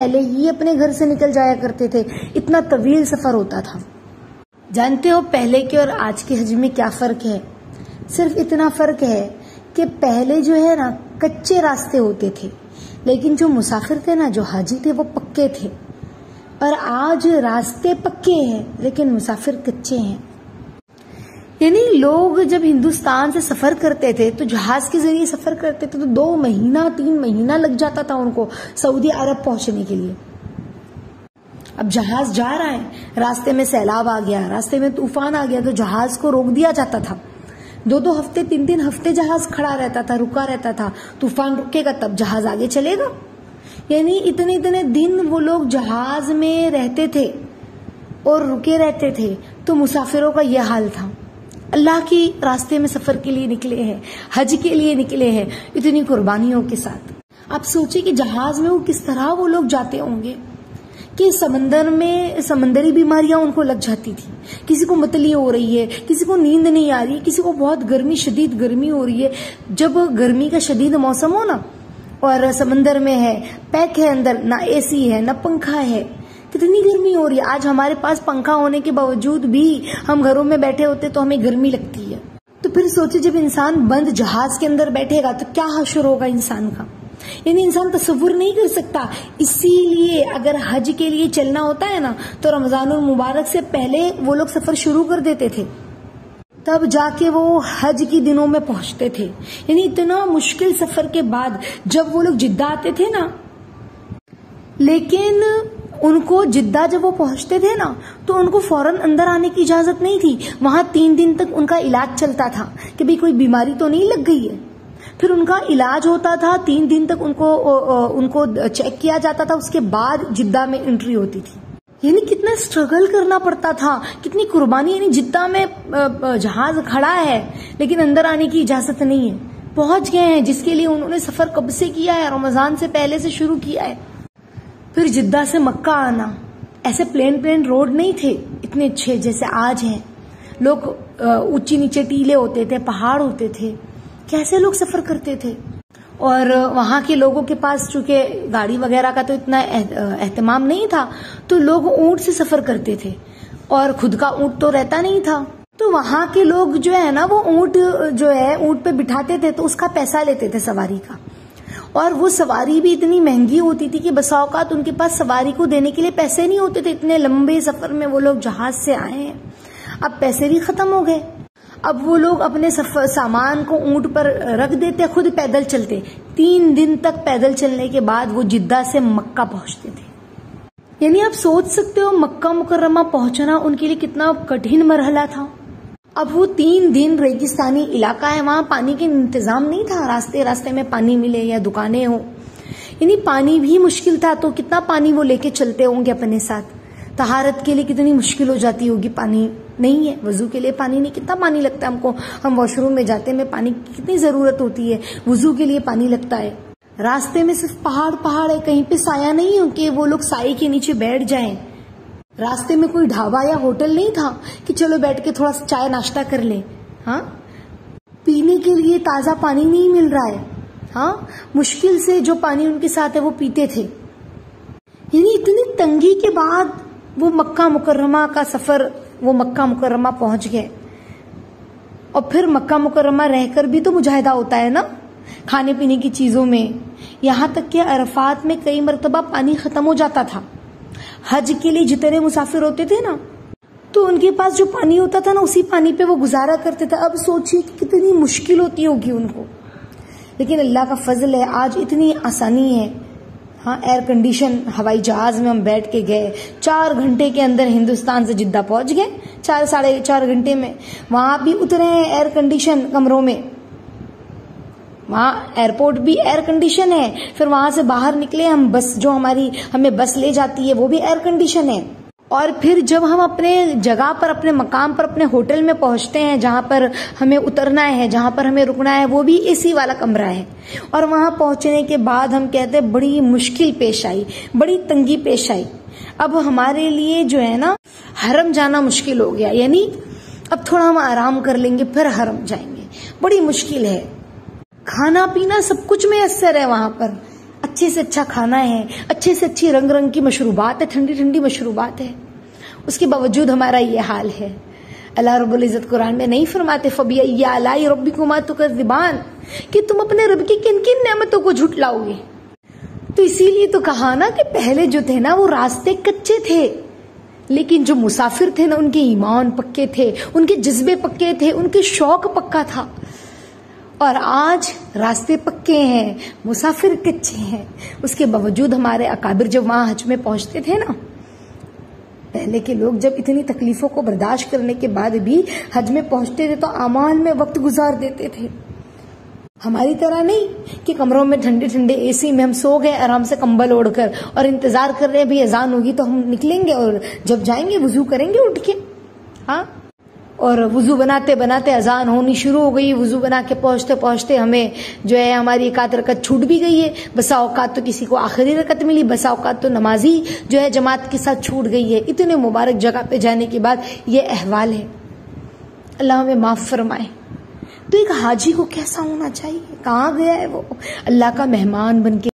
पहले ही अपने घर से निकल जाया करते थे। इतना तवील सफर होता था। जानते हो पहले के और आज के हज में क्या फर्क है? सिर्फ इतना फर्क है कि पहले जो है ना कच्चे रास्ते होते थे, लेकिन जो मुसाफिर थे ना, जो हाजी थे, वो पक्के थे। और आज रास्ते पक्के हैं लेकिन मुसाफिर कच्चे हैं। यानी लोग जब हिंदुस्तान से सफर करते थे तो जहाज के जरिए सफर करते थे तो 2 महीना 3 महीना लग जाता था उनको सऊदी अरब पहुंचने के लिए। अब जहाज जा रहा है, रास्ते में सैलाब आ गया, रास्ते में तूफान आ गया, तो जहाज को रोक दिया जाता था। 2-2 हफ्ते 3-3 हफ्ते जहाज खड़ा रहता था, रुका रहता था। तूफान रुकेगा तब जहाज आगे चलेगा। यानी इतने इतने दिन वो लोग जहाज में रहते थे और रुके रहते थे। तो मुसाफिरों का यह हाल था। अल्लाह की रास्ते में सफर के लिए निकले हैं, हज के लिए निकले हैं, इतनी कुर्बानियों के साथ। आप सोचिए कि जहाज में वो किस तरह वो लोग जाते होंगे कि समंदर में समंदरी बीमारियां उनको लग जाती थी। किसी को मतली हो रही है, किसी को नींद नहीं आ रही, किसी को बहुत गर्मी, शदीद गर्मी हो रही है। जब गर्मी का शदीद मौसम हो ना और समंदर में है, पैक है अंदर, ना एसी है ना पंखा है, कितनी गर्मी हो रही है। आज हमारे पास पंखा होने के बावजूद भी हम घरों में बैठे होते तो हमें गर्मी लगती है। तो फिर सोचिए जब इंसान बंद जहाज के अंदर बैठेगा तो क्या हश्र होगा इंसान का। यानी इंसान तसव्वुर नहीं कर सकता। इसीलिए अगर हज के लिए चलना होता है ना तो रमजानुल मुबारक से पहले वो लोग सफर शुरू कर देते थे, तब जाके वो हज के दिनों में पहुंचते थे। यानी इतना मुश्किल सफर के बाद जब वो लोग जिद्दा आते थे ना, लेकिन उनको जिद्दा जब वो पहुंचते थे ना तो उनको फौरन अंदर आने की इजाजत नहीं थी। वहां 3 दिन तक उनका इलाज चलता था कि भाई कोई बीमारी तो नहीं लग गई है। फिर उनका इलाज होता था, 3 दिन तक उनको चेक किया जाता था, उसके बाद जिद्दा में एंट्री होती थी। यानी कितना स्ट्रगल करना पड़ता था, कितनी कुर्बानी। यानी जिद्दा में जहाज खड़ा है लेकिन अंदर आने की इजाजत नहीं है। पहुंच गए हैं जिसके लिए उन्होंने सफर कब से किया है, रमजान से पहले से शुरू किया है। फिर जिद्दा से मक्का आना, ऐसे प्लेन रोड नहीं थे इतने अच्छे जैसे आज हैं। लोग ऊंची नीचे टीले होते थे, पहाड़ होते थे, कैसे लोग सफर करते थे। और वहां के लोगों के पास चूंकि गाड़ी वगैरह का तो इतना एहतमाम नहीं था, तो लोग ऊंट से सफर करते थे और खुद का ऊंट तो रहता नहीं था। तो वहां के लोग जो है ना वो ऊंट पे बिठाते थे तो उसका पैसा लेते थे सवारी का। और वो सवारी भी इतनी महंगी होती थी कि बसा औकात उनके पास सवारी को देने के लिए पैसे नहीं होते थे। इतने लंबे सफर में वो लोग जहाज से आए हैं, अब पैसे भी खत्म हो गए। अब वो लोग अपने सामान को ऊंट पर रख देते, खुद पैदल चलते। 3 दिन तक पैदल चलने के बाद वो जिद्दा से मक्का पहुंचते थे। यानी आप सोच सकते हो मक्का मुकर्रमा पहुंचना उनके लिए कितना कठिन मरहला था। अब वो 3 दिन रेगिस्तानी इलाका है, वहां पानी के इंतजाम नहीं था, रास्ते में पानी मिले या दुकानें हो। यानी पानी भी मुश्किल था, तो कितना पानी वो लेके चलते होंगे अपने साथ। तहारत के लिए कितनी मुश्किल हो जाती होगी, पानी नहीं है, वजू के लिए पानी नहीं, कितना पानी लगता है हमको। हम वॉशरूम में जाते हैं, पानी की कितनी जरूरत होती है, वजू के लिए पानी लगता है। रास्ते में सिर्फ पहाड़ है, कहीं पे साया नहीं हो कि वो लोग साए के नीचे बैठ जाएं। रास्ते में कोई ढाबा या होटल नहीं था कि चलो बैठ के थोड़ा चाय नाश्ता कर लें। हाँ, पीने के लिए ताजा पानी नहीं मिल रहा है। हाँ, मुश्किल से जो पानी उनके साथ है वो पीते थे। यानी इतनी तंगी के बाद वो मक्का मुकर्रमा का सफर, वो मक्का मुकर्रमा पहुंच गए। और फिर मक्का मुकर्रमा रहकर भी तो मुजाहिदा होता है ना खाने पीने की चीजों में। यहां तक कि अरफात में कई मरतबा पानी खत्म हो जाता था। हज के लिए जितने मुसाफिर होते थे ना, तो उनके पास जो पानी होता था ना, उसी पानी पे वो गुजारा करते थे। अब सोचिए कि कितनी मुश्किल होती होगी उनको, लेकिन अल्लाह का फजल है, आज इतनी आसानी है। हाँ, एयर कंडीशन हवाई जहाज में हम बैठ के गए, 4 घंटे के अंदर हिंदुस्तान से जिद्दा पहुंच गए। 4 साढ़े 4 घंटे में वहां भी उतरे हैं एयर कंडीशन कमरों में। वहां एयरपोर्ट भी एयर कंडीशन है। फिर वहां से बाहर निकले हम, बस जो हमें बस ले जाती है वो भी एयर कंडीशन है। और फिर जब हम अपने जगह पर, अपने मकाम पर, अपने होटल में पहुंचते हैं जहां पर हमें उतरना है, जहां पर हमें रुकना है, वो भी एसी वाला कमरा है। और वहां पहुंचने के बाद हम कहते हैं बड़ी मुश्किल पेश आई, बड़ी तंगी पेश आई। अब हमारे लिए जो है ना हरम जाना मुश्किल हो गया। यानी अब थोड़ा हम आराम कर लेंगे फिर हरम जाएंगे, बड़ी मुश्किल है। खाना पीना सब कुछ मैसर है वहां पर, अच्छे से अच्छा खाना है, अच्छे से अच्छी रंग रंग की मशरूबात है, ठंडी ठंडी मशरूबात है, उसके बावजूद हमारा ये हाल है। अल्लाह रब्बुल इज्जत कुरान में नहीं फरमाते फबिअय्यि आलाइ रब्बिकुमा तुकज़्ज़िबान कि तुम अपने रब की किन किन नेमतों को झुटलाओगे। तो इसीलिए तो कहा ना कि पहले जो थे ना वो रास्ते कच्चे थे, लेकिन जो मुसाफिर थे ना उनके ईमान पक्के थे, उनके जज्बे पक्के थे, उनके शौक पक्का था। और आज रास्ते पक्के हैं, मुसाफिर कच्चे हैं, उसके बावजूद हमारे अकाबिर जब वहां हज में पहुंचते थे ना, पहले के लोग जब इतनी तकलीफों को बर्दाश्त करने के बाद भी हज में पहुंचते थे तो अमाल में वक्त गुजार देते थे। हमारी तरह नहीं कि कमरों में ठंडे ठंडे एसी में हम सो गए आराम से कंबल ओढ़कर और इंतजार कर रहे हैं भी अजान होगी तो हम निकलेंगे और जब जाएंगे वुजू करेंगे उठ के। हाँ, और वुजू बनाते बनाते अजान होनी शुरू हो गई, वुजू बना के पहुंचते पहुंचते हमें जो है हमारी एक आध रकत छूट भी गई है, बसा औकात तो किसी को आखिरी रकत मिली, बसा औकात तो नमाजी जो है जमात के साथ छूट गई है। इतने मुबारक जगह पे जाने के बाद ये अहवाल है। अल्लाह हमें माफ फरमाए। तो एक हाजी को कैसा होना चाहिए? कहाँ गया है वो? अल्लाह का मेहमान बन के